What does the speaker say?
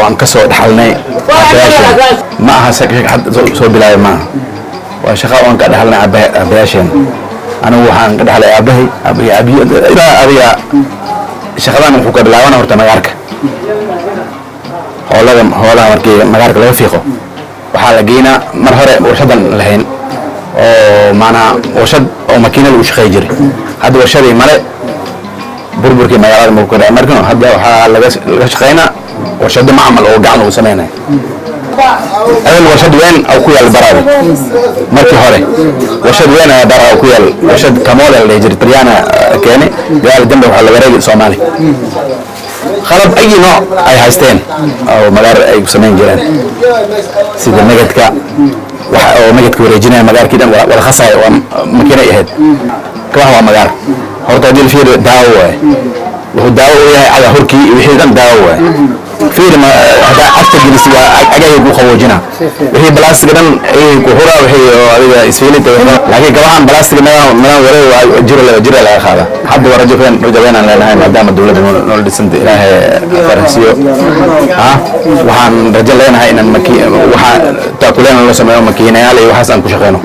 aan ka soo dhaxalnay ma aha had soo bilaabay ma waa shaqo aan ka dhaxalnay abayaasheen anigu waxaan ka dhaxlay aabahay abiya shaqadan wuxuu ka bilaabana horta magaarka xoolaha markii magaarka laga fiiqo waxaa la geynaa mar hore warshadan lahayn oo maanaa warshad oo makiinada u shaqeey jiray hadda warshadii male burburkii magaalada markuu dhacay markan hadda waxaa laga shaqeynaa warshado macmal oo gacan lagu sameynaya awal warshad weyn oo ku yaal Baraadi markii hore warshad weyn ayaa Baraadi ku yaal warshad Kamool la jiray Talyaana keene gaar dambe waxaa laga reebay Soomaali qalab ay nooc ay haysteen oo magaar ay ku sameyn jireen sida nagadka waxa oo nagadka wareejinaya magaarkii dhan wala khasay oo makiinay ahayd waa magaar horta dil fiir daawo wuxuu daawo u yahay ala horkii wixii dhan daawo fiir ma hada afta jilisiga agay ku qawoojina wixii plastic dhan ay ku hura wixii adiga isfiilita laakiin gawahan plastic ma wareey jira la qaada hadda warajafeen aan leenahay maadaama dawladda noo dhisanta ilaahay farasiyo waxaan rajo leenahay inaan waxa taakuleen loo sameeyo makiinayaal iyo waxaas aan ku shaqeeyno